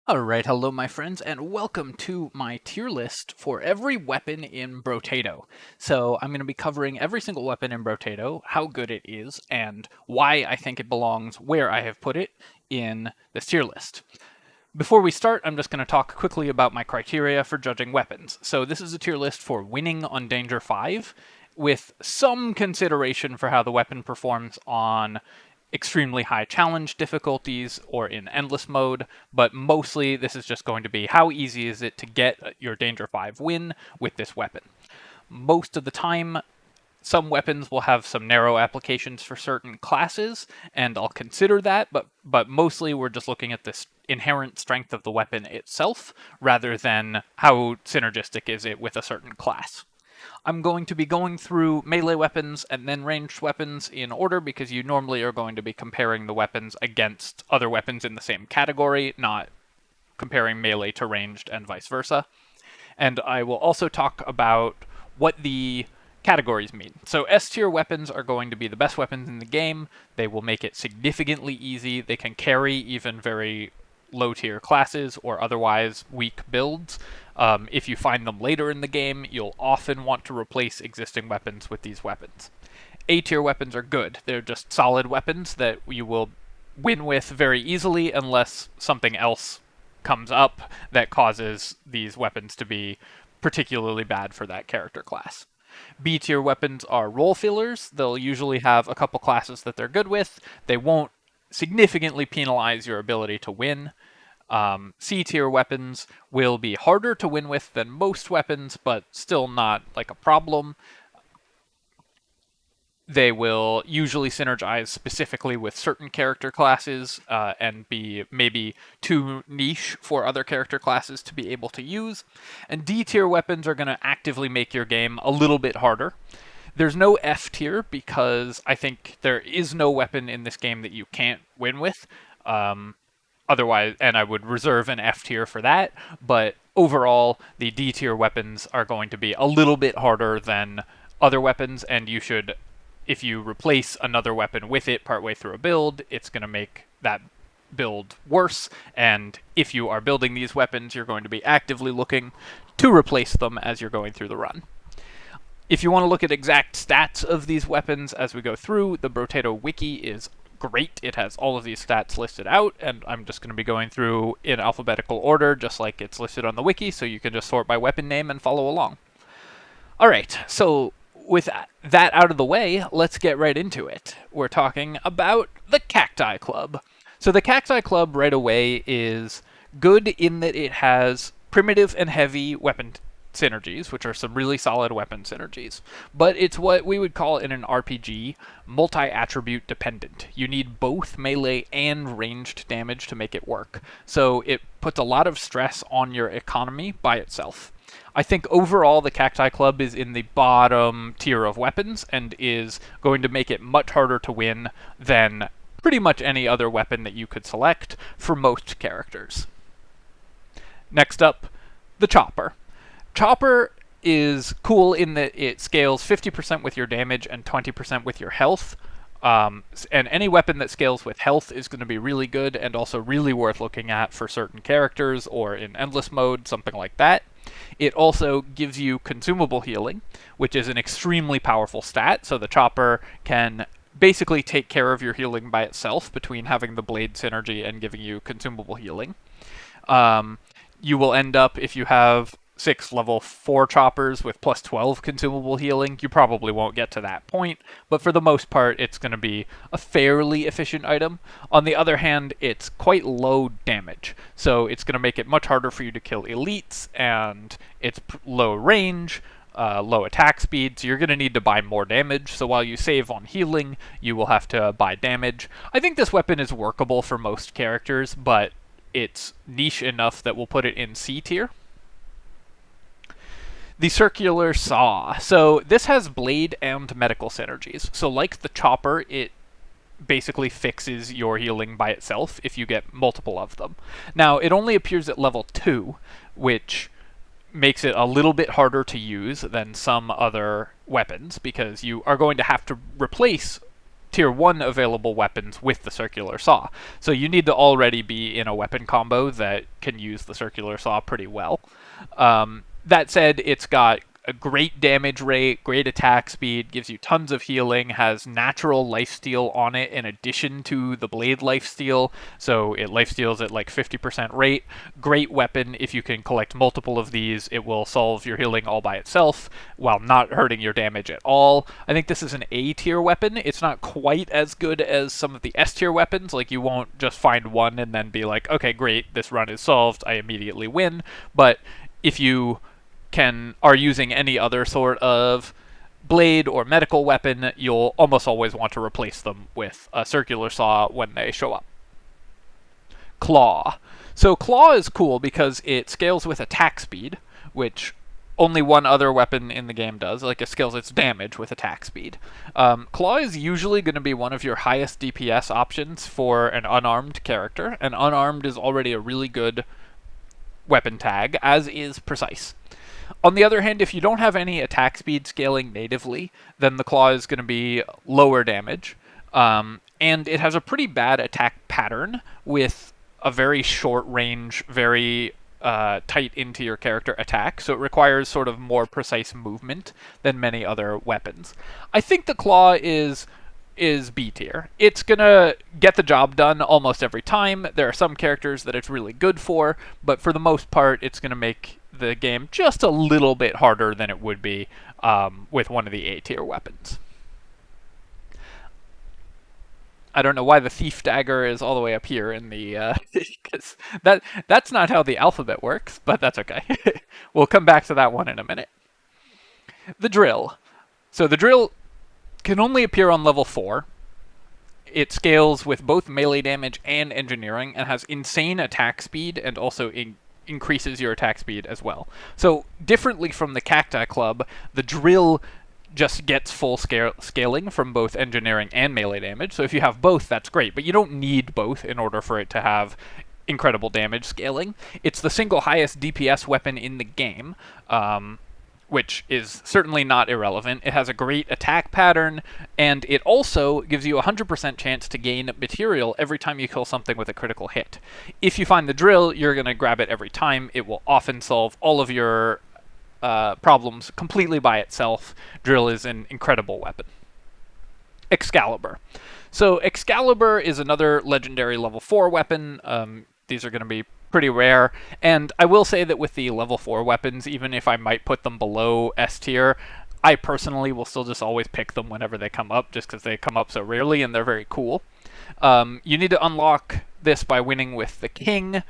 Alright, hello my friends, and welcome to my tier list for every weapon in Brotato. So I'm going to be covering every single weapon in Brotato, how good it is, and why I think it belongs where I have put it in this tier list. Before we start, I'm just going to talk quickly about my criteria for judging weapons. So this is a tier list for winning on Danger 5, with some consideration for how the weapon performs on extremely high challenge difficulties or in endless mode, but mostly this is just going to be how easy is it to get your Danger 5 win with this weapon. Most of the time, some weapons will have some narrow applications for certain classes, and I'll consider that, but mostly we're just looking at this inherent strength of the weapon itself, rather than how synergistic is it with a certain class. I'm going to be going through melee weapons and then ranged weapons in order because you normally are going to be comparing the weapons against other weapons in the same category, not comparing melee to ranged and vice versa. And I will also talk about what the categories mean. So S-tier weapons are going to be the best weapons in the game. They will make it significantly easy. They can carry even very low-tier classes or otherwise weak builds. If you find them later in the game, you'll often want to replace existing weapons with these weapons. A-tier weapons are good. They're just solid weapons that you will win with very easily unless something else comes up that causes these weapons to be particularly bad for that character class. B-tier weapons are role fillers. They'll usually have a couple classes that they're good with. They won't significantly penalize your ability to win. C-tier weapons will be harder to win with than most weapons, but still not like a problem. They will usually synergize specifically with certain character classes and be maybe too niche for other character classes to be able to use. And D-tier weapons are going to actively make your game a little bit harder. There's no F tier because I think there is no weapon in this game that you can't win with. Otherwise, and I would reserve an F tier for that, but overall, the D tier weapons are going to be a little bit harder than other weapons, and you should, if you replace another weapon with it partway through a build, it's going to make that build worse, and if you are building these weapons, you're going to be actively looking to replace them as you're going through the run. If you want to look at exact stats of these weapons as we go through, the Brotato wiki is great. It has all of these stats listed out, and I'm just going to be going through in alphabetical order, just like it's listed on the wiki, so you can just sort by weapon name and follow along. Alright, so with that out of the way, let's get right into it. We're talking about the Cacti Club. So the Cacti Club right away is good in that it has primitive and heavy weapon synergies, which are some really solid weapon synergies. But it's what we would call in an RPG multi-attribute dependent. You need both melee and ranged damage to make it work. So it puts a lot of stress on your economy by itself. I think overall the Cacti Club is in the bottom tier of weapons and is going to make it much harder to win than pretty much any other weapon that you could select for most characters. Next up, the Chopper. Chopper is cool in that it scales 50% with your damage and 20% with your health. And any weapon that scales with health is going to be really good and also really worth looking at for certain characters or in endless mode, something like that. It also gives you consumable healing, which is an extremely powerful stat, so the Chopper can basically take care of your healing by itself between having the blade synergy and giving you consumable healing. You will end up, if you have 6 level 4 choppers with plus 12 consumable healing, you probably won't get to that point, but for the most part it's going to be a fairly efficient item. On the other hand, it's quite low damage, so it's going to make it much harder for you to kill elites, and it's low range, low attack speed, so you're going to need to buy more damage, so while you save on healing, you will have to buy damage. I think this weapon is workable for most characters, but it's niche enough that we'll put it in C tier. The Circular Saw. So this has blade and medical synergies. So like the Chopper, it basically fixes your healing by itself if you get multiple of them. Now, it only appears at level 2, which makes it a little bit harder to use than some other weapons, because you are going to have to replace tier 1 available weapons with the circular saw. So you need to already be in a weapon combo that can use the circular saw pretty well. That said, it's got a great damage rate, great attack speed, gives you tons of healing, has natural lifesteal on it in addition to the blade lifesteal, so it lifesteals at like 50% rate. Great weapon. If you can collect multiple of these, it will solve your healing all by itself while not hurting your damage at all. I think this is an A tier weapon. It's not quite as good as some of the S tier weapons, like you won't just find one and then be like, okay, great, this run is solved, I immediately win. But if you are using any other sort of blade or medical weapon, you'll almost always want to replace them with a circular saw when they show up. Claw. So Claw is cool because it scales with attack speed, which only one other weapon in the game does. Like, it scales its damage with attack speed. Claw is usually going to be one of your highest DPS options for an unarmed character, and unarmed is already a really good weapon tag, as is Precise. On the other hand, if you don't have any attack speed scaling natively, then the Claw is going to be lower damage, and it has a pretty bad attack pattern with a very short range, very tight into your character attack, so it requires sort of more precise movement than many other weapons. I think the Claw is B tier. It's gonna get the job done almost every time. There are some characters that it's really good for, but for the most part, it's gonna make the game just a little bit harder than it would be with one of the A tier weapons. I don't know why the Thief Dagger is all the way up here in the because that's not how the alphabet works, but that's okay. We'll come back to that one in a minute. The Drill. So the Drill can only appear on level 4. It scales with both melee damage and engineering, and has insane attack speed, and also increases your attack speed as well. So, differently from the Cacti Club, the Drill just gets full scaling from both engineering and melee damage. So if you have both, that's great, but you don't need both in order for it to have incredible damage scaling. It's the single highest DPS weapon in the game, which is certainly not irrelevant. It has a great attack pattern, and it also gives you a 100% chance to gain material every time you kill something with a critical hit. If you find the Drill, you're going to grab it every time. It will often solve all of your problems completely by itself. Drill is an incredible weapon. Excalibur. So Excalibur is another legendary level 4 weapon. These are going to be pretty rare, and I will say that with the level 4 weapons, even if I might put them below S tier, I personally will still just always pick them whenever they come up, just because they come up so rarely and they're very cool. You need to unlock this by winning with the King,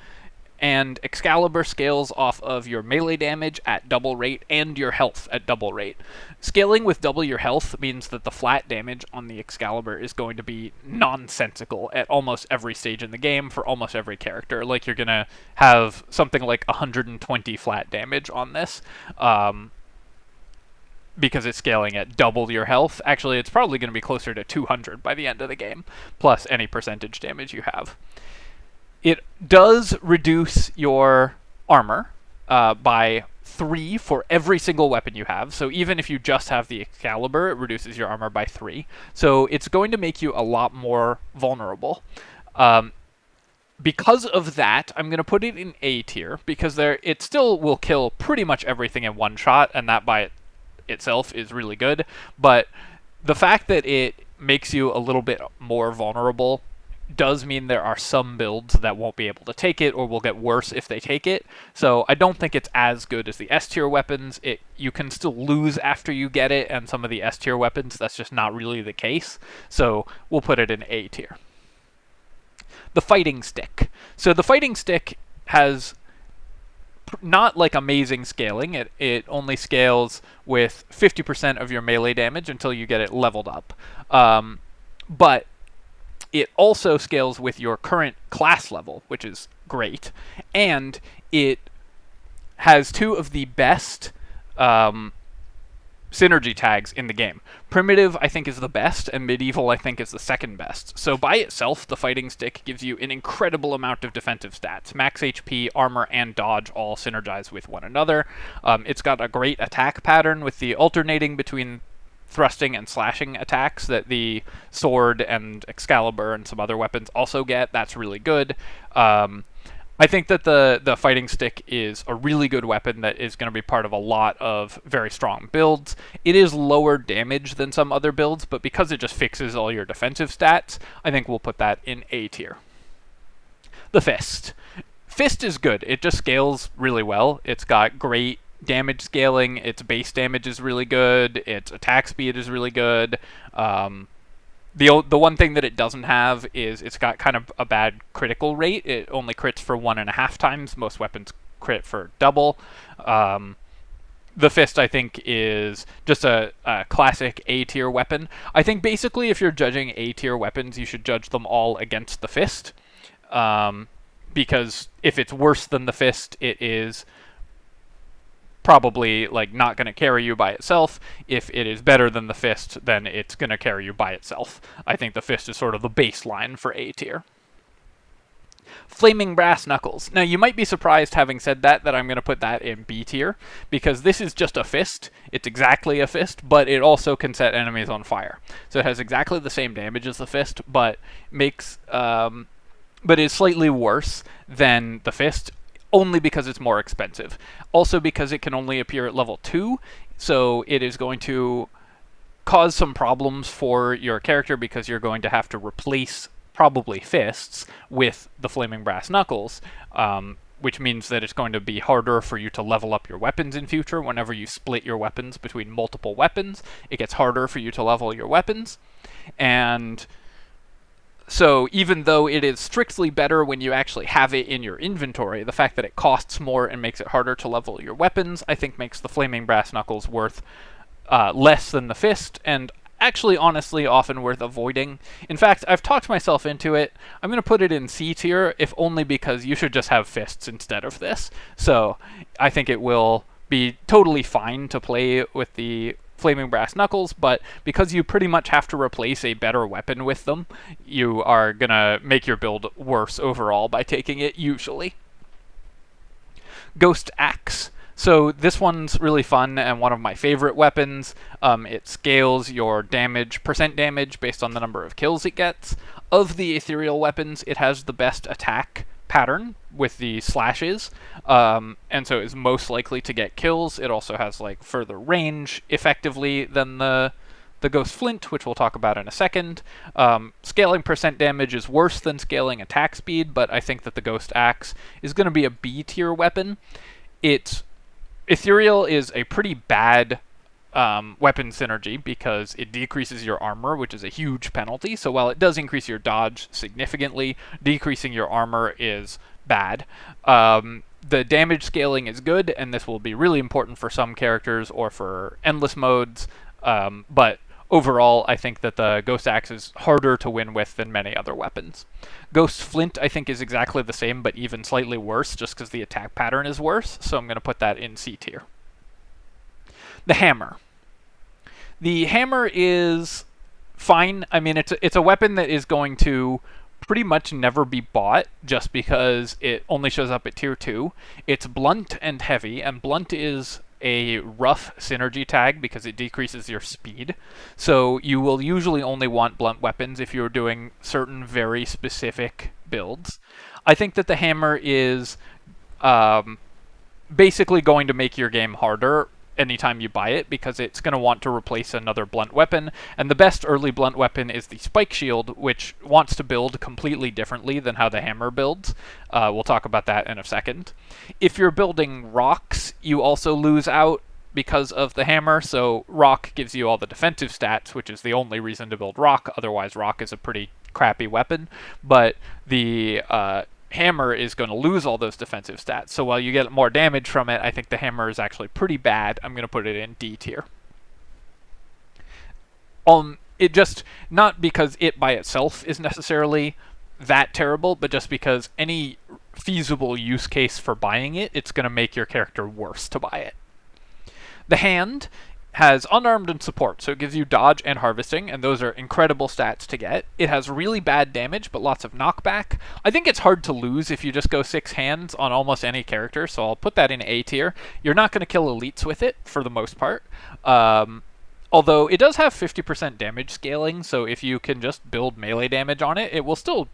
and Excalibur scales off of your melee damage at double rate and your health at double rate. Scaling with double your health means that the flat damage on the Excalibur is going to be nonsensical at almost every stage in the game for almost every character. Like, you're going to have something like 120 flat damage on this, because it's scaling at double your health. Actually, it's probably going to be closer to 200 by the end of the game, plus any percentage damage you have. It does reduce your armor by 3 for every single weapon you have. So even if you just have the Excalibur, it reduces your armor by 3. So it's going to make you a lot more vulnerable. Because of that, I'm going to put it in A tier, because it still will kill pretty much everything in one shot, and that by itself is really good. But the fact that it makes you a little bit more vulnerable does mean there are some builds that won't be able to take it, or will get worse if they take it. So I don't think it's as good as the S tier weapons. You can still lose after you get it, and some of the S tier weapons, that's just not really the case. So we'll put it in A tier. The Fighting Stick. So the Fighting Stick has not like amazing scaling. It only scales with 50% of your melee damage until you get it leveled up. But it also scales with your current class level, which is great. And it has 2 of the best synergy tags in the game. Primitive, I think, is the best, and Medieval, I think, is the second best. So by itself, the Fighting Stick gives you an incredible amount of defensive stats. Max HP, armor, and dodge all synergize with one another. It's got a great attack pattern with the alternating between thrusting and slashing attacks that the sword and Excalibur and some other weapons also get. That's really good. I think that the fighting stick is a really good weapon that is going to be part of a lot of very strong builds. It is lower damage than some other builds, but because it just fixes all your defensive stats, I think we'll put that in A tier. The Fist. Fist is good. It just scales really well. It's got great damage scaling. Its base damage is really good. Its attack speed is really good. The one thing that it doesn't have is it's got kind of a bad critical rate. It only crits for 1.5 times. Most weapons crit for double. The Fist, I think, is just a classic A-tier weapon. I think basically if you're judging A-tier weapons, you should judge them all against the Fist. Because if it's worse than the Fist, it is probably like not going to carry you by itself. If it is better than the Fist, then it's going to carry you by itself. I think the Fist is sort of the baseline for A tier. Flaming Brass Knuckles. Now you might be surprised, having said that I'm going to put that in B tier, because this is just a fist. It's exactly a fist, but it also can set enemies on fire. So it has exactly the same damage as the Fist, but makes but is slightly worse than the Fist, only because it's more expensive. Also because it can only appear at level 2, so it is going to cause some problems for your character because you're going to have to replace probably fists with the Flaming Brass Knuckles, which means that it's going to be harder for you to level up your weapons in future. Whenever you split your weapons between multiple weapons, it gets harder for you to level your weapons. And so even though it is strictly better when you actually have it in your inventory, the fact that it costs more and makes it harder to level your weapons, I think makes the Flaming Brass Knuckles worth less than the Fist, and actually, honestly, often worth avoiding. In fact, I've talked myself into it. I'm going to put it in C tier, if only because you should just have fists instead of this. So I think it will be totally fine to play with the Flaming Brass Knuckles, but because you pretty much have to replace a better weapon with them, you are going to make your build worse overall by taking it, usually. Ghost Axe. So this one's really fun and one of my favorite weapons. It scales your percent damage based on the number of kills it gets. Of the ethereal weapons, it has the best attack pattern with the slashes, and so is most likely to get kills. It also has like further range effectively than the Ghost Flint, which we'll talk about in a second. Scaling percent damage is worse than scaling attack speed, but I think that the Ghost Axe is going to be a B tier weapon. Ethereal is a pretty bad weapon synergy because it decreases your armor, which is a huge penalty. So while it does increase your dodge significantly, decreasing your armor is bad. The damage scaling is good, and this will be really important for some characters or for endless modes, but overall, I think that the Ghost Axe is harder to win with than many other weapons. Ghost Flint, I think, is exactly the same, but even slightly worse, just because the attack pattern is worse, so I'm going to put that in C tier. The Hammer. The Hammer is fine. I mean, it's a weapon that is going to pretty much never be bought, just because it only shows up at tier 2. It's blunt and heavy, and blunt is a rough synergy tag because it decreases your speed. So you will usually only want blunt weapons if you're doing certain very specific builds. I think that the Hammer is basically going to make your game harder anytime you buy it, because it's going to want to replace another blunt weapon, and the best early blunt weapon is the Spike Shield, which wants to build completely differently than how the Hammer builds. We'll talk about that in a second. If you're building rocks, you also lose out because of the Hammer, so rock gives you all the defensive stats, which is the only reason to build rock. Otherwise, rock is a pretty crappy weapon, but the Hammer is going to lose all those defensive stats. So while you get more damage from it, I think the Hammer is actually pretty bad. I'm going to put it in D tier. It just, not because it by itself is necessarily that terrible, but just because any feasible use case for buying it, it's going to make your character worse to buy it. The Hand has unarmed and support, so it gives you dodge and harvesting, and those are incredible stats to get. It has really bad damage, but lots of knockback. I think it's hard to lose if you just go 6 hands on almost any character, so I'll put that in A tier. You're not going to kill elites with it, for the most part. Although it does have 50% damage scaling, so if you can just build melee damage on it, it will still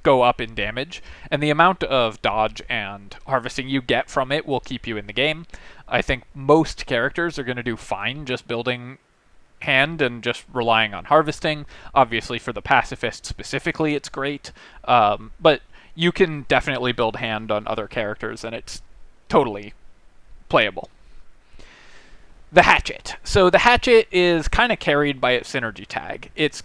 go up in damage, and the amount of dodge and harvesting you get from it will keep you in the game. I think most characters are going to do fine just building hand and just relying on harvesting. Obviously, for the pacifist specifically, it's great, but you can definitely build hand on other characters, and it's totally playable. The Hatchet. So the Hatchet is kind of carried by its synergy tag. It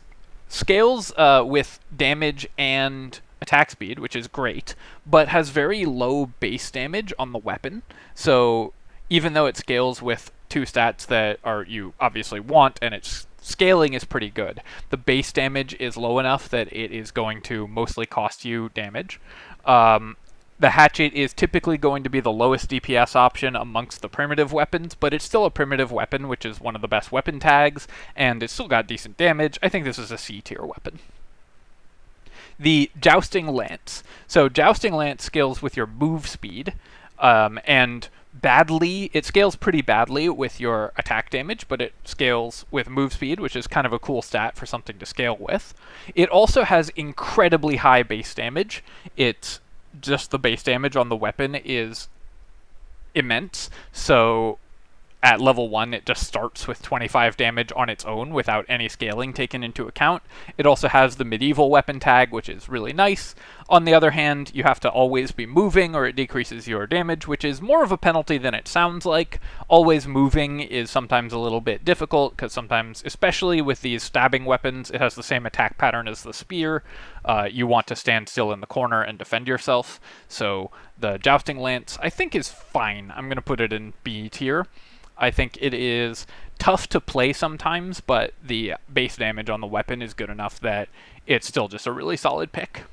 scales with damage and attack speed, which is great, but has very low base damage on the weapon. So even though it scales with 2 stats that you obviously want, and its scaling is pretty good, the base damage is low enough that it is going to mostly cost you damage. The Hatchet is typically going to be the lowest DPS option amongst the primitive weapons, but it's still a primitive weapon, which is one of the best weapon tags, and it's still got decent damage. I think this is a C tier weapon. The Jousting Lance. So Jousting Lance scales with your move speed, and it scales pretty badly with your attack damage, but it scales with move speed, which is kind of a cool stat for something to scale with. It also has incredibly high base damage. Just the base damage on the weapon is immense, so at level 1 it just starts with 25 damage on its own without any scaling taken into account. It also has the medieval weapon tag, which is really nice. On the other hand, you have to always be moving or it decreases your damage, which is more of a penalty than it sounds like. Always moving is sometimes a little bit difficult, because sometimes, especially with these stabbing weapons, it has the same attack pattern as the spear. You want to stand still in the corner and defend yourself. So the Jousting Lance, I think, is fine. I'm going to put it in B tier. I think it is tough to play sometimes, but the base damage on the weapon is good enough that it's still just a really solid pick.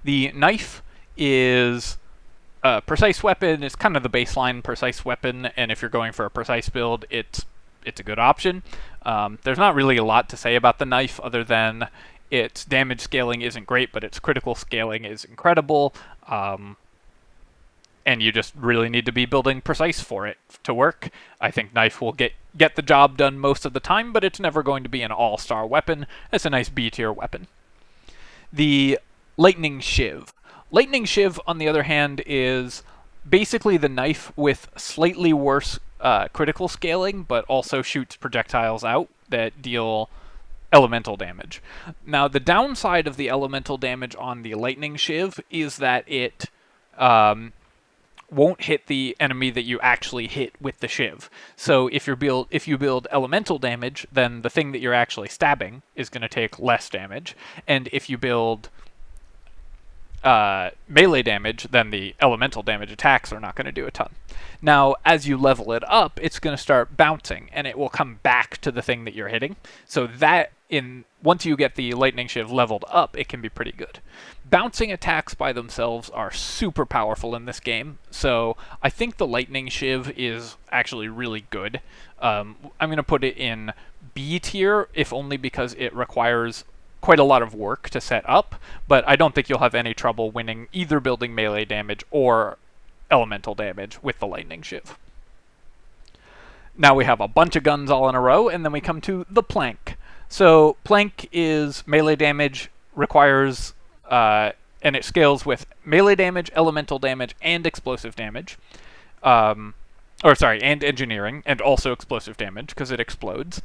The Knife is a precise weapon. It's kind of the baseline precise weapon, and if you're going for a precise build, it's a good option. There's not really a lot to say about the Knife other than its damage scaling isn't great, but its critical scaling is incredible. And you just really need to be building precise for it to work. I think Knife will get the job done most of the time, but it's never going to be an all-star weapon. It's a nice B-tier weapon. The Lightning Shiv. Lightning Shiv, on the other hand, is basically the Knife with slightly worse critical scaling, but also shoots projectiles out that deal elemental damage. Now, the downside of the elemental damage on the Lightning Shiv is that it won't hit the enemy that you actually hit with the Shiv. So if you build elemental damage, then the thing that you're actually stabbing is going to take less damage, and if you build melee damage, then the elemental damage attacks are not going to do a ton. Now, as you level it up, it's going to start bouncing, and it will come back to the thing that you're hitting. So once you get the Lightning Shiv leveled up, it can be pretty good. Bouncing attacks by themselves are super powerful in this game, so I think the Lightning Shiv is actually really good. I'm going to put it in B tier, if only because it requires quite a lot of work to set up, but I don't think you'll have any trouble winning either building melee damage or elemental damage with the Lightning Shiv. Now we have a bunch of guns all in a row, and then we come to the Plank. So Plank is melee damage, requires, and it scales with melee damage, elemental damage, and explosive damage. And engineering, and also explosive damage, because it explodes.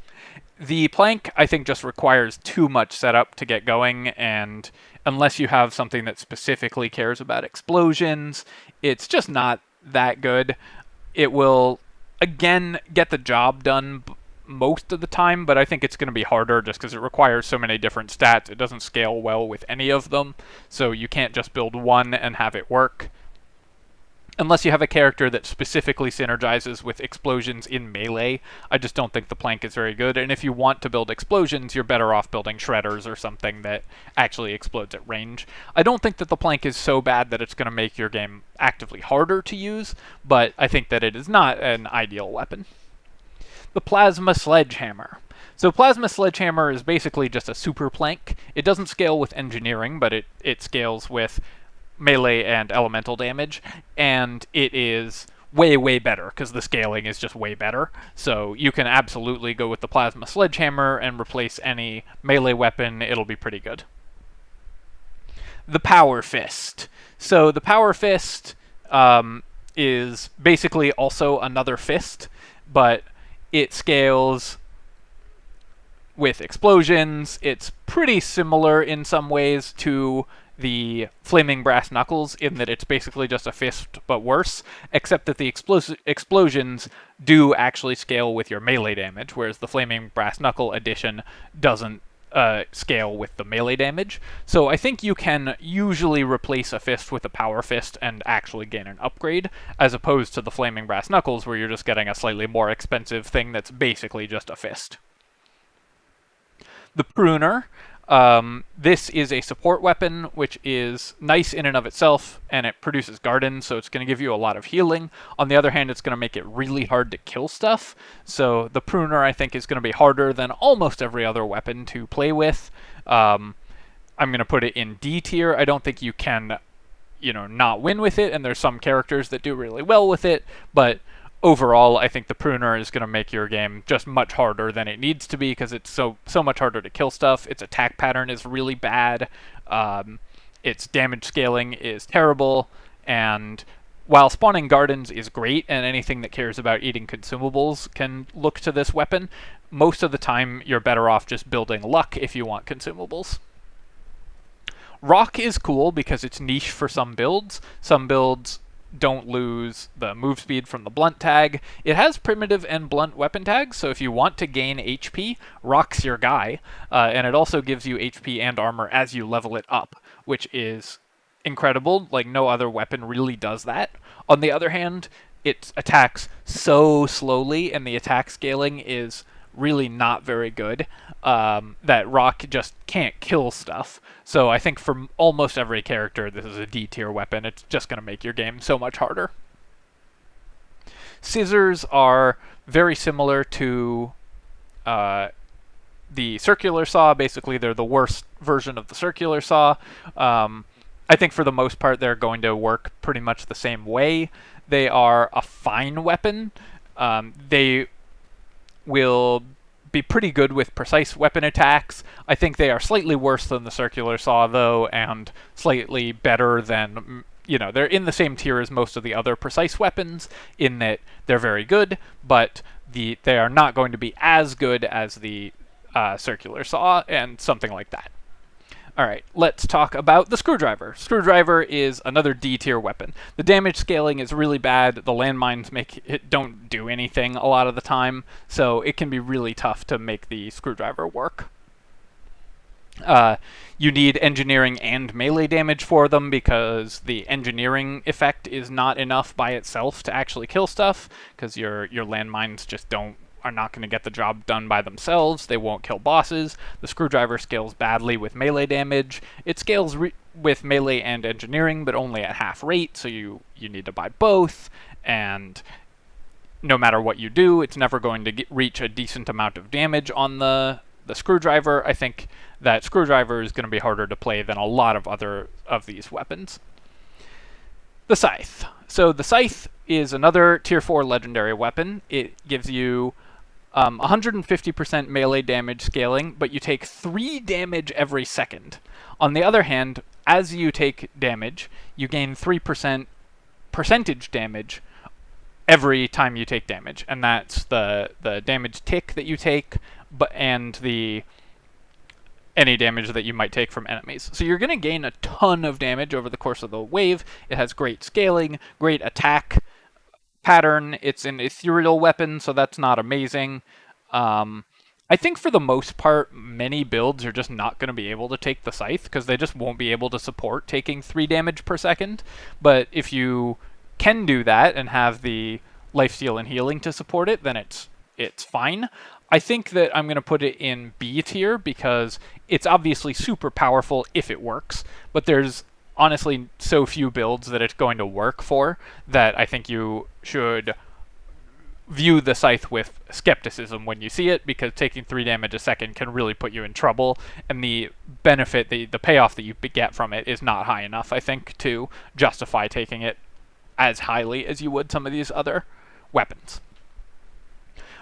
The Plank, I think, just requires too much setup to get going, and unless you have something that specifically cares about explosions, it's just not that good. It will, again, get the job done most of the time, but I think it's going to be harder just because it requires so many different stats. It doesn't scale well with any of them, so you can't just build one and have it work. Unless you have a character that specifically synergizes with explosions in melee, I just don't think the Plank is very good. And if you want to build explosions, you're better off building shredders or something that actually explodes at range. I don't think that the Plank is so bad that it's going to make your game actively harder to use, but I think that it is not an ideal weapon. The Plasma Sledgehammer. So Plasma Sledgehammer is basically just a super Plank. It doesn't scale with engineering, but it scales with melee and elemental damage, and it is way, way better, because the scaling is just way better. So you can absolutely go with the Plasma Sledgehammer and replace any melee weapon. It'll be pretty good. The Power Fist. So the Power Fist is basically also another fist, but it scales with explosions. It's pretty similar in some ways to the Flaming Brass Knuckles in that it's basically just a fist but worse, except that the explosions do actually scale with your melee damage, whereas the Flaming Brass Knuckle edition doesn't scale with the melee damage. So I think you can usually replace a fist with a power fist and actually gain an upgrade, as opposed to the Flaming Brass Knuckles where you're just getting a slightly more expensive thing that's basically just a fist. The Pruner. This is a support weapon, which is nice in and of itself, and it produces Garden, so it's going to give you a lot of healing. On the other hand, it's going to make it really hard to kill stuff, so the Pruner, I think, is going to be harder than almost every other weapon to play with. I'm going to put it in D tier. I don't think you can, not win with it, and there's some characters that do really well with it, but overall, I think the Pruner is going to make your game just much harder than it needs to be, because it's so much harder to kill stuff. Its attack pattern is really bad. Its damage scaling is terrible. And while spawning gardens is great, and anything that cares about eating consumables can look to this weapon, most of the time you're better off just building luck if you want consumables. Rock is cool because it's niche for some builds. Some builds don't lose the move speed from the blunt tag. It has primitive and blunt weapon tags, so if you want to gain HP, Rock's your guy. And it also gives you HP and armor as you level it up, which is incredible. Like, no other weapon really does that. On the other hand, it attacks so slowly, and the attack scaling is really not very good, that Rock just can't kill stuff. So I think for almost every character, this is a D tier weapon. It's just going to make your game so much harder. Scissors are very similar to the circular saw. Basically, they're the worst version of the circular saw. I think for the most part, they're going to work pretty much the same way. They are a fine weapon. They will be pretty good with precise weapon attacks. I think they are slightly worse than the circular saw, though, and slightly better than, they're in the same tier as most of the other precise weapons in that they're very good, but they are not going to be as good as the circular saw and something like that. Alright, let's talk about the Screwdriver. Screwdriver is another D tier weapon. The damage scaling is really bad. The landmines don't do anything a lot of the time, so it can be really tough to make the Screwdriver work. You need engineering and melee damage for them, because the engineering effect is not enough by itself to actually kill stuff, because your landmines just are not going to get the job done by themselves. They won't kill bosses. The Screwdriver scales badly with melee damage. It scales with melee and engineering, but only at half rate, so you need to buy both, and no matter what you do, it's never going to reach a decent amount of damage on the Screwdriver. I think that Screwdriver is going to be harder to play than a lot of other of these weapons. The Scythe. So the Scythe is another tier 4 legendary weapon. It gives you 150% melee damage scaling, but you take 3 damage every second. On the other hand, as you take damage, you gain 3% percentage damage every time you take damage, and that's the damage tick that you take, and any damage that you might take from enemies. So you're going to gain a ton of damage over the course of the wave. It has great scaling, great attack pattern. It's an ethereal weapon, so that's not amazing. I think for the most part, many builds are just not going to be able to take the Scythe, because they just won't be able to support taking 3 damage per second. But if you can do that and have the lifesteal and healing to support it, then it's fine. I think that I'm going to put it in B tier, because it's obviously super powerful if it works, but there's honestly so few builds that it's going to work for that I think you should view the Scythe with skepticism when you see it, because taking 3 damage a second can really put you in trouble, and the benefit, the payoff that you get from it is not high enough, I think, to justify taking it. as highly as you would some of these other weapons.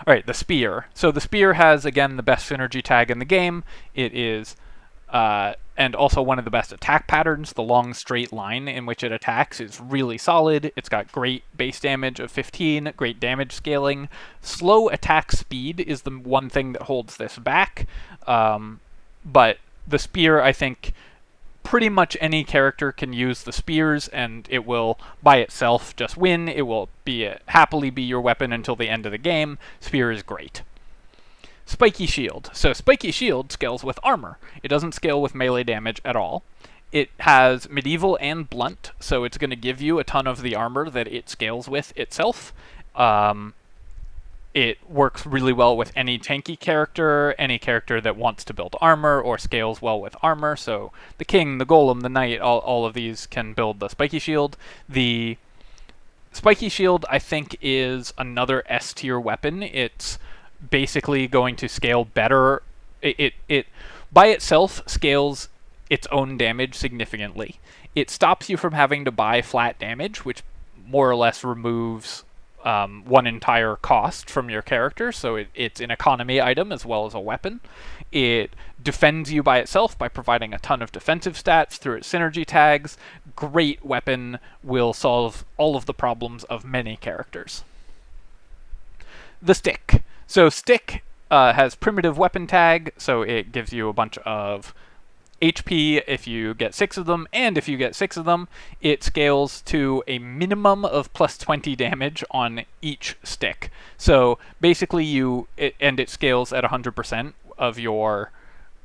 Alright, the Spear. So the Spear has, again, the best synergy tag in the game. It is, and also one of the best attack patterns. The long straight line in which it attacks is really solid. It's got great base damage of 15, great damage scaling. Slow attack speed is the one thing that holds this back. But the Spear, I think, pretty much any character can use the Spears, and it will, by itself, just win. It will happily be your weapon until the end of the game. Spear is great. Spiky Shield. So Spiky Shield scales with armor. It doesn't scale with melee damage at all. It has medieval and blunt, so it's going to give you a ton of the armor that it scales with itself. It works really well with any tanky character, any character that wants to build armor or scales well with armor. So the King, the Golem, the Knight, all of these can build the Spiky Shield. The Spiky Shield, I think, is another S-tier weapon. It's basically going to scale better. It by itself scales its own damage significantly. It stops you from having to buy flat damage, which more or less removes one entire cost from your character, so it's an economy item as well as a weapon. It defends you by itself by providing a ton of defensive stats through its synergy tags. Great weapon, will solve all of the problems of many characters. The Stick. So Stick has primitive weapon tag, so it gives you a bunch of HP if you get 6 of them, and if you get 6 of them, it scales to a minimum of plus 20 damage on each stick. So basically it scales at 100% of your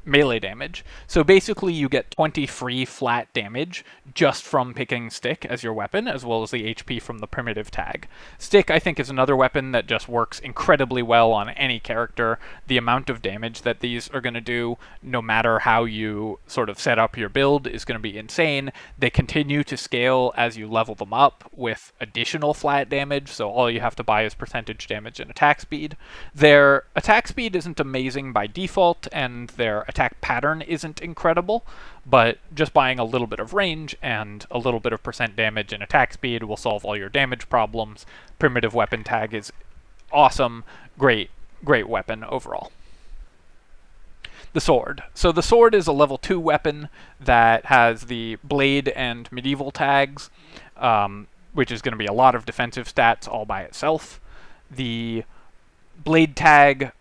melee damage. So basically you get 20 free flat damage just from picking Stick as your weapon, as well as the HP from the primitive tag. Stick, I think, is another weapon that just works incredibly well on any character. The amount of damage that these are going to do, no matter how you sort of set up your build, is going to be insane. They continue to scale as you level them up with additional flat damage, so all you have to buy is percentage damage and attack speed. Their attack speed isn't amazing by default, and their attack pattern isn't incredible, but just buying a little bit of range and a little bit of percent damage and attack speed will solve all your damage problems. Primitive weapon tag is awesome. Great weapon overall. The Sword. So the Sword is a level 2 weapon that has the blade and medieval tags, which is going to be a lot of defensive stats all by itself. The blade tag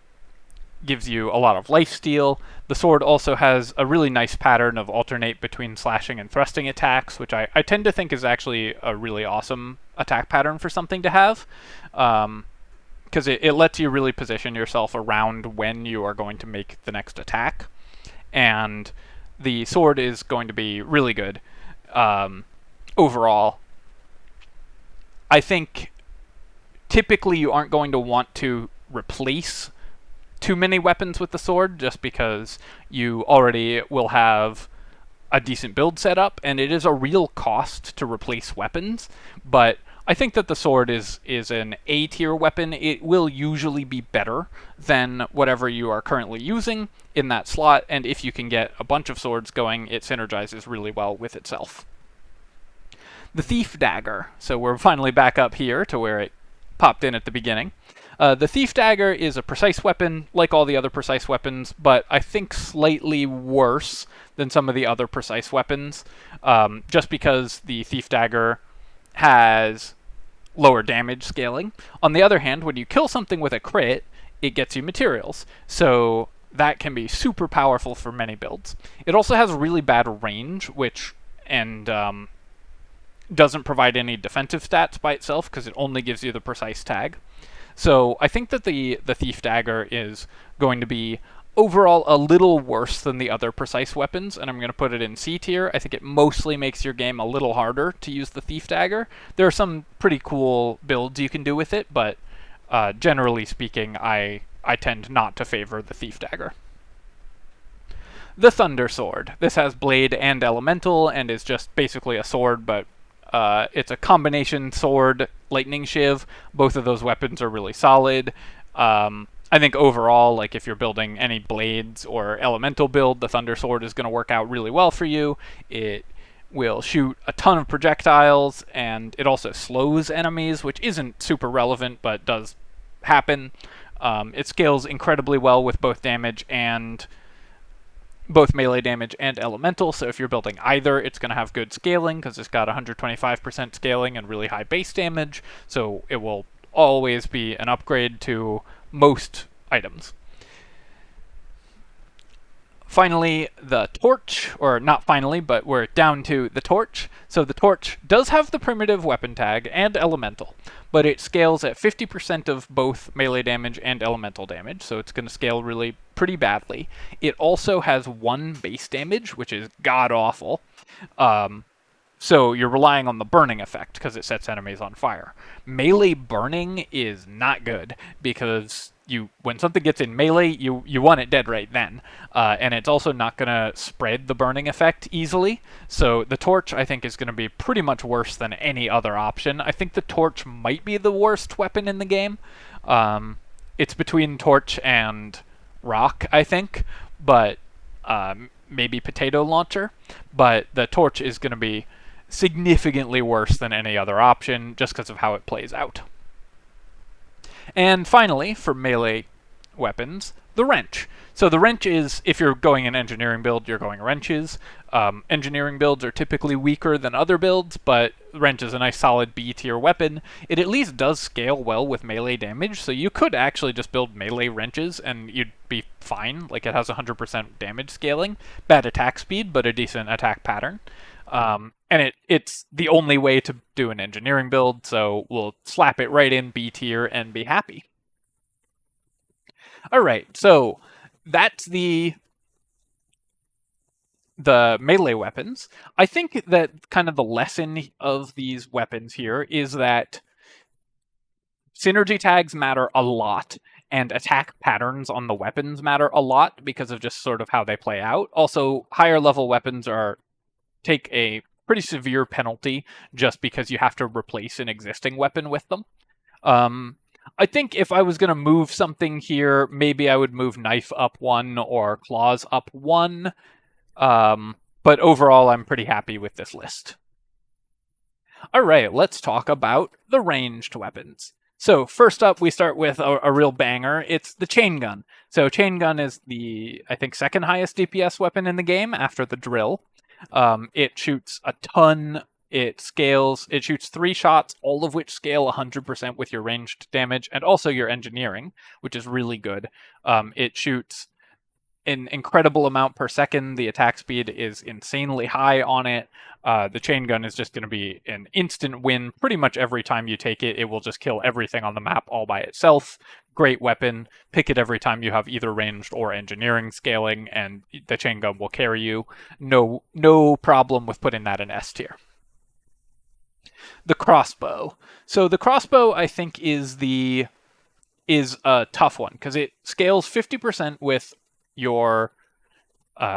gives you a lot of lifesteal. The Sword also has a really nice pattern of alternate between slashing and thrusting attacks, which I tend to think is actually a really awesome attack pattern for something to have, because it lets you really position yourself around when you are going to make the next attack, and the Sword is going to be really good. Overall, I think typically you aren't going to want to replace too many weapons with the Sword, just because you already will have a decent build set up, and it is a real cost to replace weapons. But I think that the Sword is an A-tier weapon. It will usually be better than whatever you are currently using in that slot, and if you can get a bunch of swords going, it synergizes really well with itself. The Thief Dagger. So we're finally back up here to where it popped in at the beginning. The Thief Dagger is a precise weapon, like all the other precise weapons, but I think slightly worse than some of the other precise weapons, just because the Thief Dagger has lower damage scaling. On the other hand, when you kill something with a crit, it gets you materials, so that can be super powerful for many builds. It also has really bad range, doesn't provide any defensive stats by itself, because it only gives you the precise tag. So I think that the Thief Dagger is going to be overall a little worse than the other precise weapons, and I'm going to put it in C tier. I think it mostly makes your game a little harder to use the Thief Dagger. There are some pretty cool builds you can do with it, but generally speaking, I tend not to favor the Thief Dagger. The Thunder Sword. This has blade and elemental, and is just basically a sword, but it's a combination sword, lightning shiv. Both of those weapons are really solid. I think overall, like if you're building any blades or elemental build, the Thunder Sword is going to work out really well for you. It will shoot a ton of projectiles, and it also slows enemies, which isn't super relevant, but does happen. It scales incredibly well with both melee damage and elemental, so if you're building either, it's going to have good scaling, because it's got 125% scaling and really high base damage, so it will always be an upgrade to most items. Finally, the torch, or not finally, but we're down to the torch. So the torch does have the primitive weapon tag and elemental, but it scales at 50% of both melee damage and elemental damage, so it's going to scale really pretty badly. It also has 1 base damage, which is god-awful. So you're relying on the burning effect because it sets enemies on fire. Melee burning is not good because when something gets in melee, you want it dead right then. And it's also not going to spread the burning effect easily. So the torch, I think, is going to be pretty much worse than any other option. I think the torch might be the worst weapon in the game. It's between torch and rock, I think, but maybe potato launcher. But the torch is going to be significantly worse than any other option just because of how it plays out. And finally, for melee weapons, the wrench. So the wrench is, if you're going an engineering build, you're going wrenches. Engineering builds are typically weaker than other builds, but wrench is a nice solid B tier weapon. It at least does scale well with melee damage, so you could actually just build melee wrenches and you'd be fine. Like, it has 100% damage scaling, bad attack speed, but a decent attack pattern. And it's the only way to do an engineering build, so we'll slap it right in B tier and be happy. Alright, so that's the melee weapons. I think that kind of the lesson of these weapons here is that synergy tags matter a lot, and attack patterns on the weapons matter a lot because of just sort of how they play out. Also, higher level weapons take a pretty severe penalty just because you have to replace an existing weapon with them. I think if I was going to move something here, maybe I would move knife up 1 or claws up 1. But overall, I'm pretty happy with this list. Alright, let's talk about the ranged weapons. So first up, we start with a real banger. It's the chain gun. So chain gun is the, I think, second highest DPS weapon in the game after the drill. It shoots a ton. It shoots 3 shots, all of which scale 100% with your ranged damage and also your engineering, which is really good. It shoots an incredible amount per second. The attack speed is insanely high on it. The chain gun is just going to be an instant win pretty much every time you take it. It will just kill everything on the map all by itself. Great weapon. Pick it every time you have either ranged or engineering scaling, and the chain gun will carry you. No problem with putting that in S tier. The crossbow. So the crossbow, I think, is a tough one because it scales 50% with your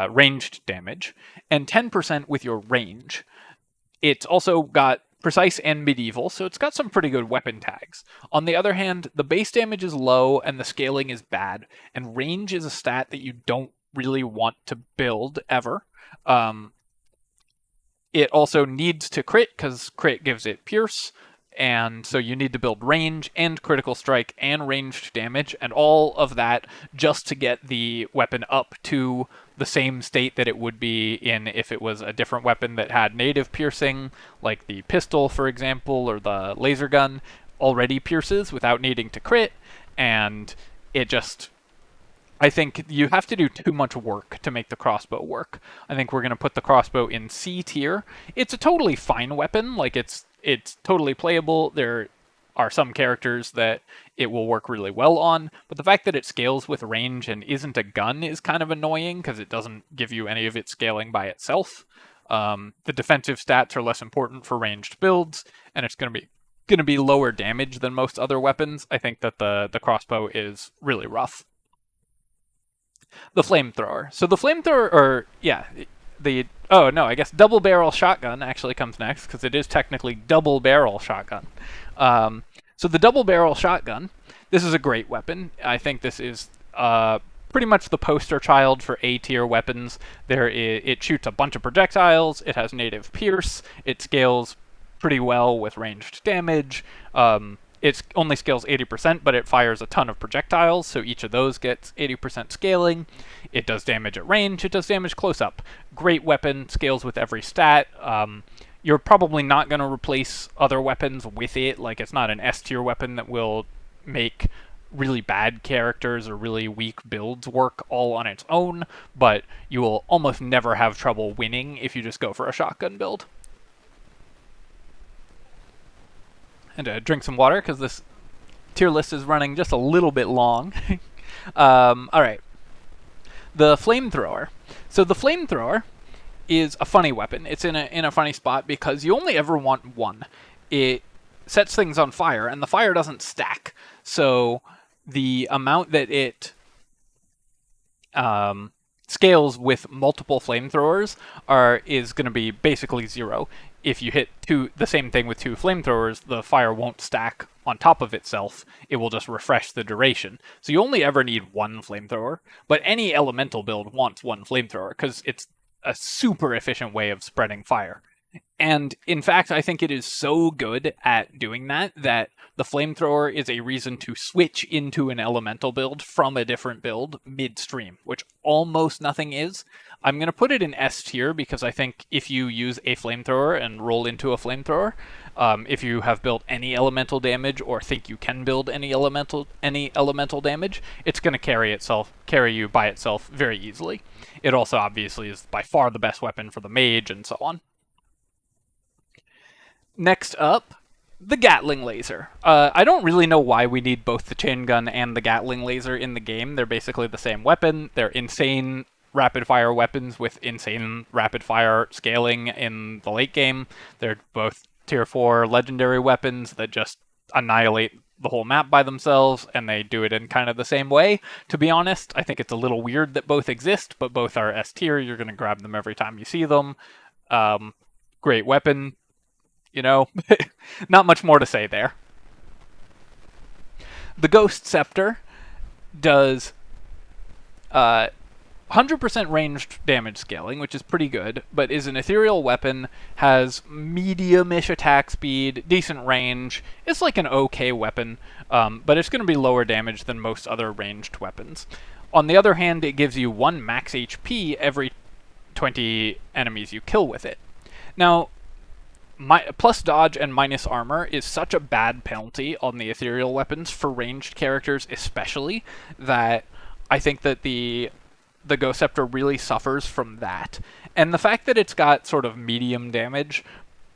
ranged damage and 10% with your range. It's also got precise and medieval, so it's got some pretty good weapon tags. On the other hand, the base damage is low and the scaling is bad, and range is a stat that you don't really want to build ever. It also needs to crit, because crit gives it pierce, and so you need to build range and critical strike and ranged damage, and all of that just to get the weapon up to the same state that it would be in if it was a different weapon that had native piercing, like the pistol, for example, or the laser gun already pierces without needing to crit, and it just... I think you have to do too much work to make the crossbow work. I think we're going to put the crossbow in C tier. It's a totally fine weapon, like it's totally playable. There are some characters that it will work really well on, but the fact that it scales with range and isn't a gun is kind of annoying because it doesn't give you any of its scaling by itself. The defensive stats are less important for ranged builds, and it's going to be lower damage than most other weapons. I think that the crossbow is really rough. The flamethrower. So the flamethrower, I guess double barrel shotgun actually comes next because it is technically double barrel shotgun. So the double barrel shotgun, this is a great weapon. I think this is pretty much the poster child for A tier weapons. It shoots a bunch of projectiles, it has native pierce, it scales pretty well with ranged damage. It only scales 80%, but it fires a ton of projectiles, so each of those gets 80% scaling. It does damage at range, it does damage close up. Great weapon, scales with every stat. You're probably not going to replace other weapons with it, like it's not an S tier weapon that will make really bad characters or really weak builds work all on its own, but you will almost never have trouble winning if you just go for a shotgun build. And drink some water, because this tier list is running just a little bit long. Alright. The Flamethrower. So the Flamethrower is a funny weapon. It's in a funny spot because you only ever want one. It sets things on fire, and the fire doesn't stack. So the amount that it scales with multiple flamethrowers is going to be basically 0. If you hit the same thing with 2 flamethrowers, the fire won't stack on top of itself. It will just refresh the duration. So you only ever need 1 flamethrower, but any elemental build wants 1 flamethrower because it's a super efficient way of spreading fire. And in fact, I think it is so good at doing that the flamethrower is a reason to switch into an elemental build from a different build midstream, which almost nothing is. I'm going to put it in S tier because I think if you use a flamethrower and roll into a flamethrower, if you have built any elemental damage or think you can build any elemental damage, it's going to carry you by itself very easily. It also obviously is by far the best weapon for the mage and so on. Next up, the Gatling Laser. I don't really know why we need both the chain gun and the Gatling Laser in the game. They're basically the same weapon. They're insane rapid-fire weapons with insane rapid-fire scaling in the late game. They're both tier 4 legendary weapons that just annihilate the whole map by themselves, and they do it in kind of the same way. To be honest, I think it's a little weird that both exist, but both are S tier. You're going to grab them every time you see them. Great weapon. You know, not much more to say there. The Ghost Scepter does 100% ranged damage scaling, which is pretty good, but is an ethereal weapon, has medium-ish attack speed, decent range. It's like an okay weapon, but it's going to be lower damage than most other ranged weapons. On the other hand, it gives you 1 max HP every 20 enemies you kill with it. Now, plus dodge and minus armor is such a bad penalty on the ethereal weapons for ranged characters especially, that I think that the Ghost Scepter really suffers from that. And the fact that it's got sort of medium damage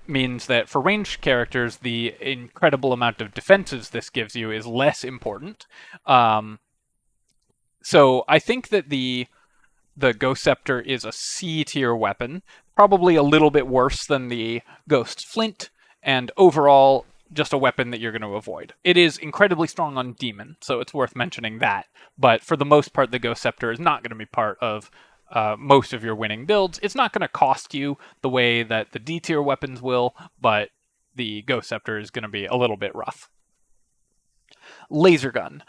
means that for ranged characters, the incredible amount of defenses this gives you is less important. So I think that the Ghost Scepter is a C tier weapon, probably a little bit worse than the Ghost Flint, and overall just a weapon that you're going to avoid. It is incredibly strong on Demon, so it's worth mentioning that, but for the most part the Ghost Scepter is not going to be part of most of your winning builds. It's not going to cost you the way that the D tier weapons will, but the Ghost Scepter is going to be a little bit rough. Laser Gun.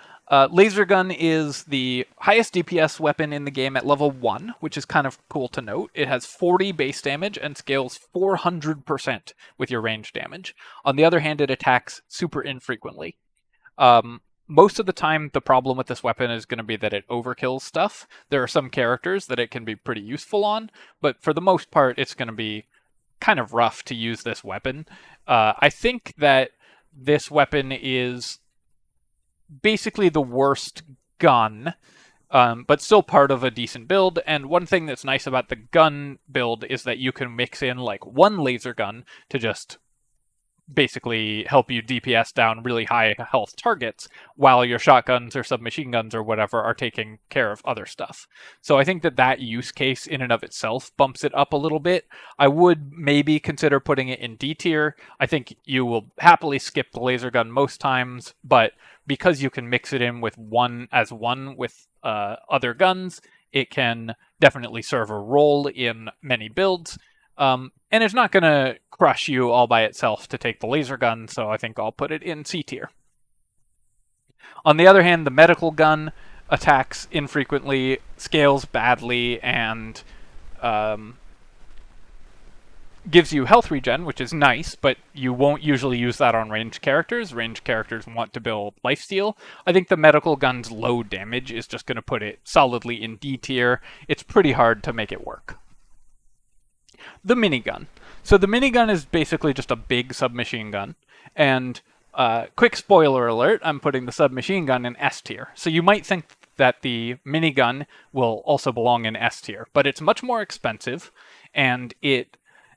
Laser Gun is the highest DPS weapon in the game at level 1, which is kind of cool to note. It has 40 base damage and scales 400% with your range damage. On the other hand, it attacks super infrequently. Most of the time, the problem with this weapon is going to be that it overkills stuff. There are some characters that it can be pretty useful on, but for the most part, it's going to be kind of rough to use this weapon. I think that this weapon is basically the worst gun, but still part of a decent build. And one thing that's nice about the gun build is that you can mix in like 1 laser gun to just basically help you DPS down really high health targets, while your shotguns or submachine guns or whatever are taking care of other stuff. So I think that use case in and of itself bumps it up a little bit. I would maybe consider putting it in D tier. I think you will happily skip the laser gun most times, but because you can mix it in with one with other guns, it can definitely serve a role in many builds. And it's not going to crush you all by itself to take the laser gun, so I think I'll put it in C tier. On the other hand, the medical gun, attacks infrequently, scales badly, and gives you health regen, which is nice, but you won't usually use that on ranged characters. Ranged characters want to build lifesteal. I think the medical gun's low damage is just going to put it solidly in D tier. It's pretty hard to make it work. The minigun. So the minigun is basically just a big submachine gun, and quick spoiler alert, I'm putting the submachine gun in S tier. So you might think that the minigun will also belong in S tier, but it's much more expensive, and it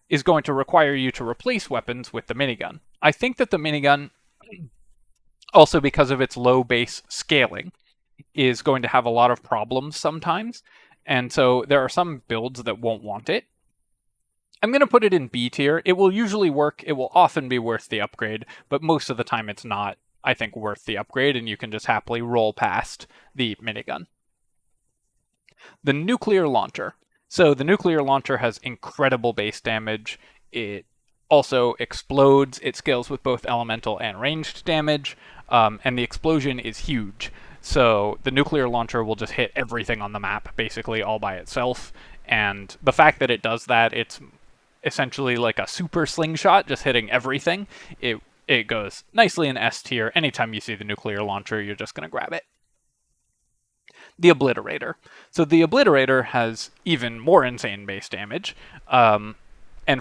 is going to require you to replace weapons with the minigun. I think that the minigun, also because of its low base scaling, is going to have a lot of problems sometimes, and so there are some builds that won't want it. I'm going to put it in B tier. It will usually work. It will often be worth the upgrade, but most of the time it's not, I think, worth the upgrade, and you can just happily roll past the minigun. The nuclear launcher. So the nuclear launcher has incredible base damage. It also explodes. It scales with both elemental and ranged damage, and the explosion is huge. So the nuclear launcher will just hit everything on the map, basically all by itself. And the fact that it does that, it's essentially like a super slingshot, just hitting everything. It goes nicely in S tier. Anytime you see the nuclear launcher, you're just going to grab it. The Obliterator. So the Obliterator has even more insane base damage, and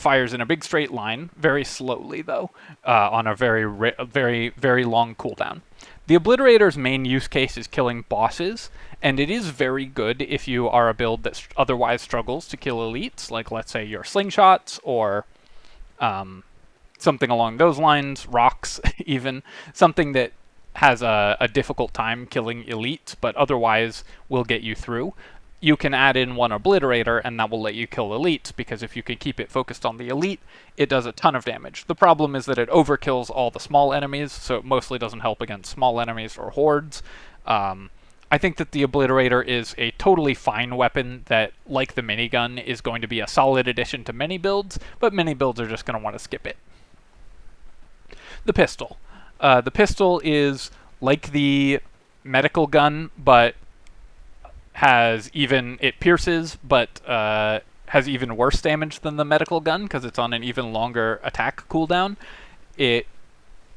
fires in a big straight line, very slowly though, on a very long cooldown. The Obliterator's main use case is killing bosses, and it is very good if you are a build that otherwise struggles to kill elites, like let's say your slingshots, or something along those lines, rocks even, something that has a difficult time killing elites, but otherwise will get you through. You can add in one Obliterator, and that will let you kill elites, because if you can keep it focused on the elite, it does a ton of damage. The problem is that it overkills all the small enemies, so it mostly doesn't help against small enemies or hordes. I think that the Obliterator is a totally fine weapon that, like the minigun, is going to be a solid addition to many builds, but many builds are just going to want to skip it. The pistol. The pistol is like the medical gun, but it pierces, but has even worse damage than the medical gun because it's on an even longer attack cooldown.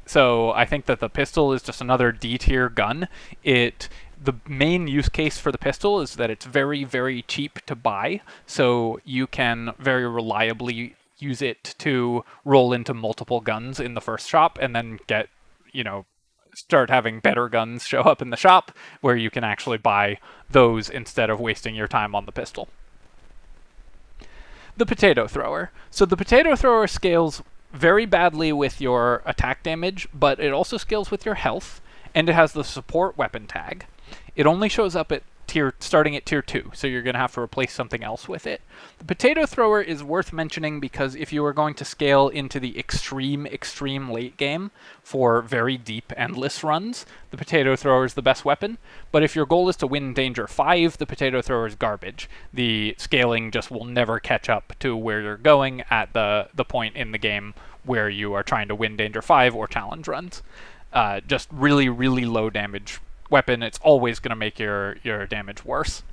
So I think that the pistol is just another D tier gun. The main use case for the pistol is that it's very, very cheap to buy, so you can very reliably use it to roll into multiple guns in the first shop and then get, start having better guns show up in the shop where you can actually buy those instead of wasting your time on the pistol. The Potato Thrower. So the Potato Thrower scales very badly with your attack damage, but it also scales with your health, and it has the support weapon tag. It only shows up at starting at tier 2, so you're going to have to replace something else with it. The Potato Thrower is worth mentioning because if you are going to scale into the extreme late game for very deep endless runs, the Potato Thrower is the best weapon. But if your goal is to win Danger 5, the Potato Thrower is garbage. The scaling just will never catch up to where you're going at the point in the game where you are trying to win Danger 5 or challenge runs. Just really, really low damage weapon. It's always going to make your damage worse.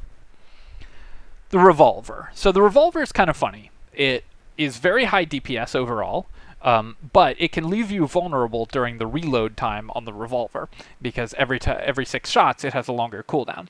The Revolver. So the Revolver is kind of funny. It is very high DPS overall, but it can leave you vulnerable during the reload time on the Revolver, because every 6 shots it has a longer cooldown.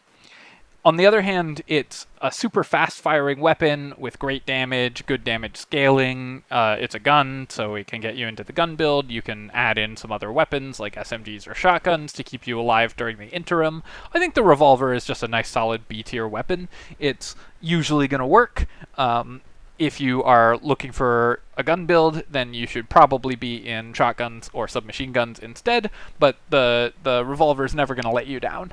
On the other hand, it's a super fast-firing weapon with great damage, good damage scaling. It's a gun, so it can get you into the gun build. You can add in some other weapons, like SMGs or shotguns, to keep you alive during the interim. I think the Revolver is just a nice, solid B-tier weapon. It's usually going to work. If you are looking for a gun build, then you should probably be in shotguns or submachine guns instead, but the Revolver is never going to let you down.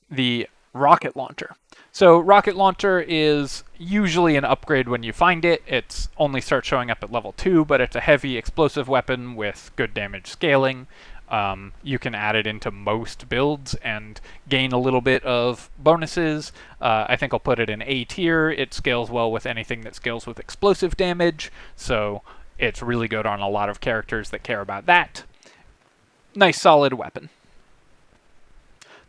The Rocket Launcher. So Rocket Launcher is usually an upgrade when you find it. It only starts showing up at level 2, but it's a heavy explosive weapon with good damage scaling. You can add it into most builds and gain a little bit of bonuses. I think I'll put it in A tier. It scales well with anything that scales with explosive damage, so it's really good on a lot of characters that care about that. Nice solid weapon.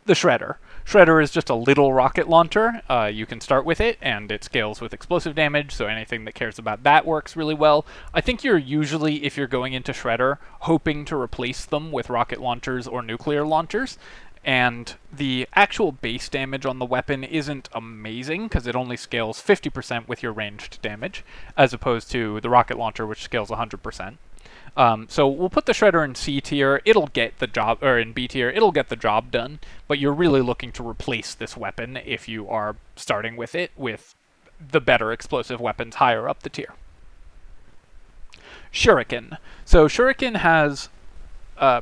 The Shredder. Shredder is just a little rocket launcher. You can start with it, and it scales with explosive damage, so anything that cares about that works really well. I think you're usually, if you're going into Shredder, hoping to replace them with rocket launchers or nuclear launchers. And the actual base damage on the weapon isn't amazing, because it only scales 50% with your ranged damage, as opposed to the rocket launcher, which scales 100%. So we'll put the Shredder in C tier. It'll get the job, or in B tier, it'll get the job done. But you're really looking to replace this weapon if you are starting with it with the better explosive weapons higher up the tier. Shuriken. So Shuriken has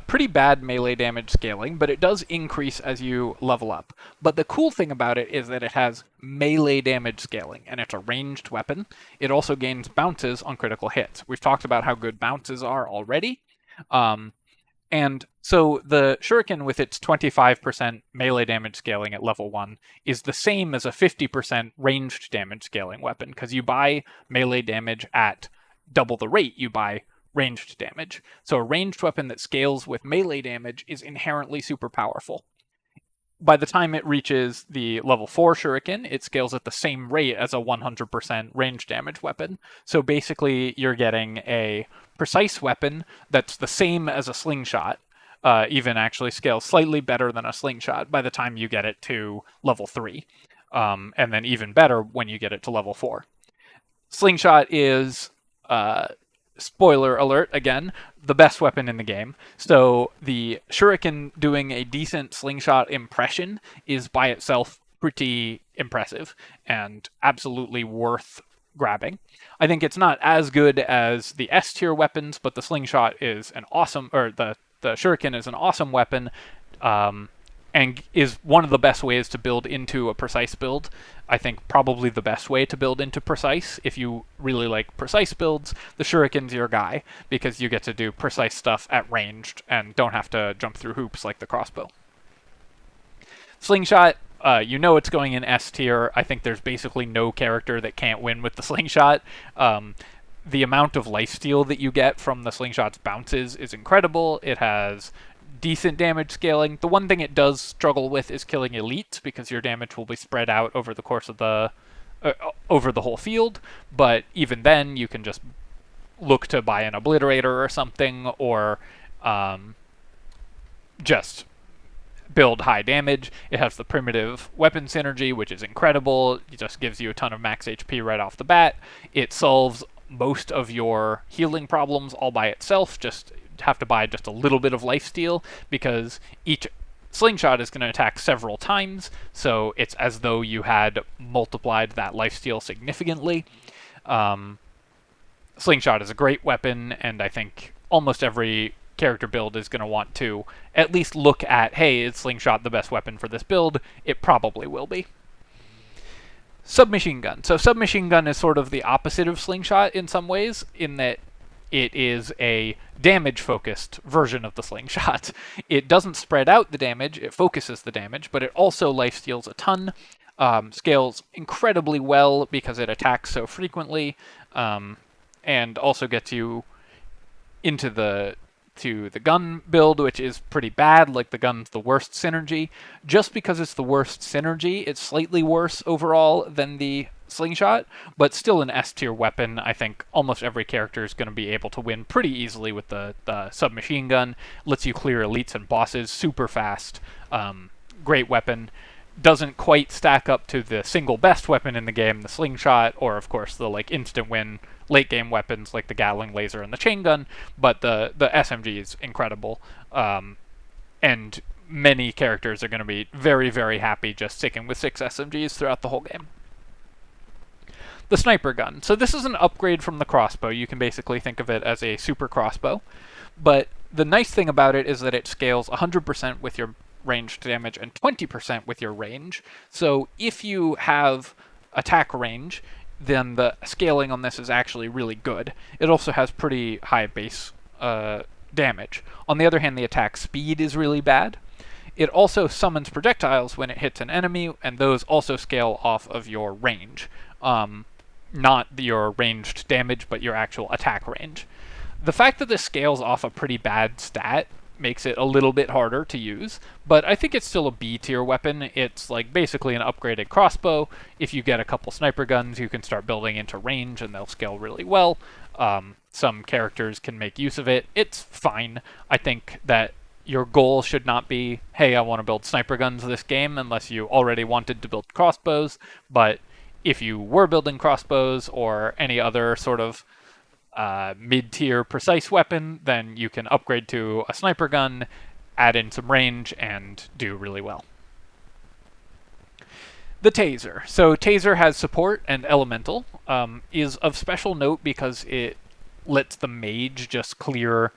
pretty bad melee damage scaling, but it does increase as you level up. But the cool thing about it is that it has melee damage scaling, and it's a ranged weapon. It also gains bounces on critical hits. We've talked about how good bounces are already. And so the Shuriken, with its 25% melee damage scaling at level 1, is the same as a 50% ranged damage scaling weapon, because you buy melee damage at double the rate you buy ranged damage. So a ranged weapon that scales with melee damage is inherently super powerful. By the time it reaches the level 4 Shuriken, it scales at the same rate as a 100% range damage weapon. So basically, you're getting a precise weapon that's the same as a slingshot, even actually scales slightly better than a slingshot by the time you get it to level 3. And then even better when you get it to level 4. Slingshot is... spoiler alert, again, the best weapon in the game. So the Shuriken doing a decent slingshot impression is by itself pretty impressive and absolutely worth grabbing. I think it's not as good as the S tier weapons, but the slingshot is an awesome, or the Shuriken is an awesome weapon, and is one of the best ways to build into a precise build. I think probably the best way to build into precise. If you really like precise builds, the Shuriken's your guy, because you get to do precise stuff at ranged and don't have to jump through hoops like the crossbow. Slingshot, you know it's going in S tier. I think there's basically no character that can't win with the slingshot. The amount of lifesteal that you get from the slingshot's bounces is incredible. It has decent damage scaling. The one thing it does struggle with is killing elites, because your damage will be spread out over the course of the whole field. But even then, you can just look to buy an obliterator or something, or just build high damage. It has the primitive weapon synergy, which is incredible. It just gives you a ton of max HP right off the bat. It solves most of your healing problems all by itself. Just have to buy just a little bit of lifesteal, because each slingshot is going to attack several times, so it's as though you had multiplied that lifesteal significantly. Slingshot is a great weapon, and I think almost every character build is going to want to at least look at, hey, is slingshot the best weapon for this build? It probably will be. Submachine gun. So submachine gun is sort of the opposite of slingshot in some ways, in that it is a damage-focused version of the slingshot. It doesn't spread out the damage, it focuses the damage, but it also lifesteals a ton, scales incredibly well because it attacks so frequently, and also gets you into the gun build, which is pretty bad. Like, the gun's the worst synergy. Just because it's the worst synergy, it's slightly worse overall than the slingshot, but still an S tier weapon. I think almost every character is going to be able to win pretty easily with the submachine gun. Lets you clear elites and bosses super fast. Great weapon. Doesn't quite stack up to the single best weapon in the game, the slingshot, or of course the like instant win late game weapons like the Gatling laser and the chain gun, but the SMG is incredible, and many characters are going to be very, very happy just sticking with 6 SMGs throughout the whole game. The sniper gun. So this is an upgrade from the crossbow. You can basically think of it as a super crossbow, but the nice thing about it is that it scales 100% with your ranged damage and 20% with your range. So if you have attack range, then the scaling on this is actually really good. It also has pretty high base damage. On the other hand, the attack speed is really bad. It also summons projectiles when it hits an enemy, and those also scale off of your range. Not your ranged damage, but your actual attack range. The fact that this scales off a pretty bad stat makes it a little bit harder to use, but I think it's still a B tier weapon. It's like basically an upgraded crossbow. If you get a couple sniper guns, you can start building into range and they'll scale really well. Some characters can make use of it. It's fine. I think that your goal should not be, hey, I want to build sniper guns this game, unless you already wanted to build crossbows. But if you were building crossbows or any other sort of mid-tier precise weapon, then you can upgrade to a sniper gun, add in some range, and do really well. The Taser. So Taser has support and elemental, is of special note because it lets the mage just clear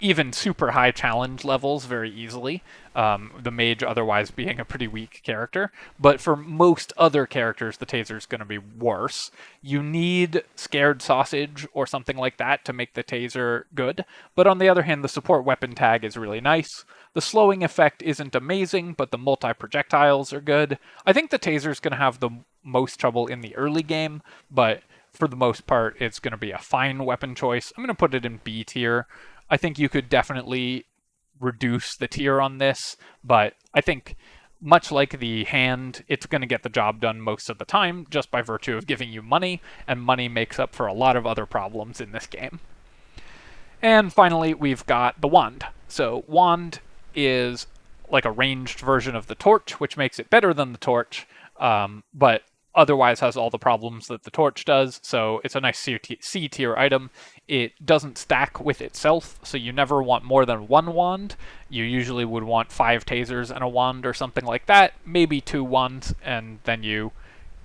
even super high challenge levels very easily, the mage otherwise being a pretty weak character. But for most other characters, the Taser is going to be worse. You need Scared Sausage or something like that to make the Taser good. But on the other hand, the support weapon tag is really nice. The slowing effect isn't amazing, but the multi-projectiles are good. I think the Taser is going to have the most trouble in the early game, but for the most part, it's going to be a fine weapon choice. I'm going to put it in B tier. I think you could definitely reduce the tier on this, but I think much like the hand, it's going to get the job done most of the time just by virtue of giving you money, and money makes up for a lot of other problems in this game. And finally, we've got the wand. So wand is like a ranged version of the torch, which makes it better than the torch, but otherwise has all the problems that the torch does. So it's a nice C tier item. It doesn't stack with itself, so you never want more than one wand. You usually would want 5 tasers and a wand or something like that, maybe 2 wands, and then you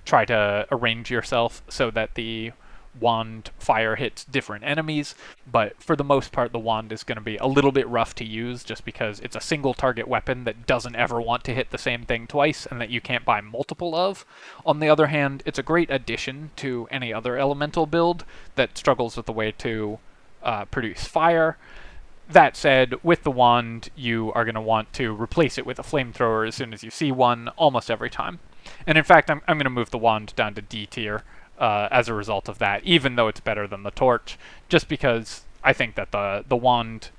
try to arrange yourself so that the wand fire hits different enemies. But for the most part, the wand is going to be a little bit rough to use just because it's a single target weapon that doesn't ever want to hit the same thing twice and that you can't buy multiple of. On the other hand, it's a great addition to any other elemental build that struggles with the way to produce fire. That said, with the wand, you are going to want to replace it with a flamethrower as soon as you see one, almost every time. And in fact, I'm going to move the wand down to D tier as a result of that, even though it's better than the torch, just because I think that the wand,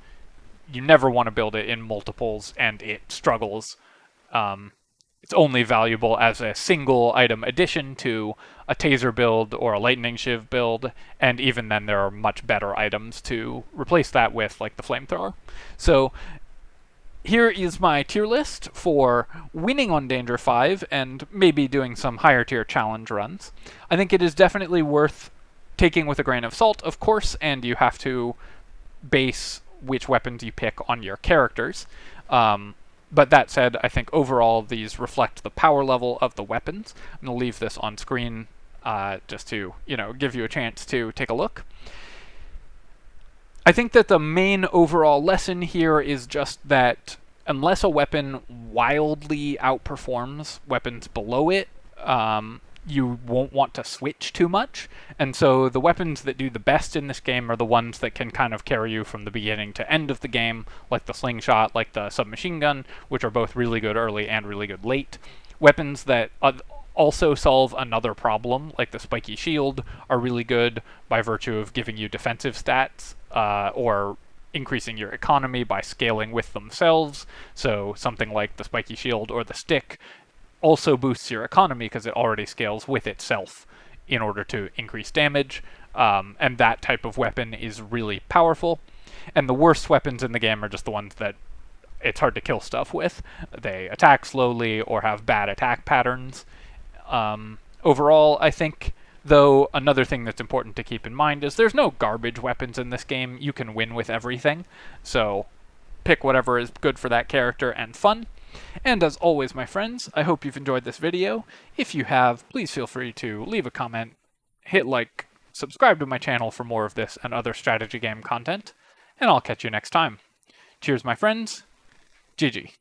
you never want to build it in multiples, and it struggles. It's only valuable as a single item addition to a taser build or a lightning shiv build, and even then there are much better items to replace that with, like the flamethrower. So here is my tier list for winning on Danger 5 and maybe doing some higher tier challenge runs. I think it is definitely worth taking with a grain of salt, of course, and you have to base which weapons you pick on your characters. But that said, I think overall these reflect the power level of the weapons. I'm going to leave this on screen just to, give you a chance to take a look. I think that the main overall lesson here is just that unless a weapon wildly outperforms weapons below it, you won't want to switch too much. And so the weapons that do the best in this game are the ones that can kind of carry you from the beginning to end of the game, like the Slingshot, like the submachine gun, which are both really good early and really good late. Weapons that also solve another problem, like the Spiky shield, are really good by virtue of giving you defensive stats, or increasing your economy by scaling with themselves. So something like the Spiky shield or the stick also boosts your economy because it already scales with itself in order to increase damage, and that type of weapon is really powerful. And the worst weapons in the game are just the ones that it's hard to kill stuff with. They attack slowly or have bad attack patterns. Overall, I think, though, another thing that's important to keep in mind is there's no garbage weapons in this game. You can win with everything, so pick whatever is good for that character and fun. And as always, my friends, I hope you've enjoyed this video. If you have, please feel free to leave a comment, hit like, subscribe to my channel for more of this and other strategy game content, and I'll catch you next time. Cheers, my friends. GG.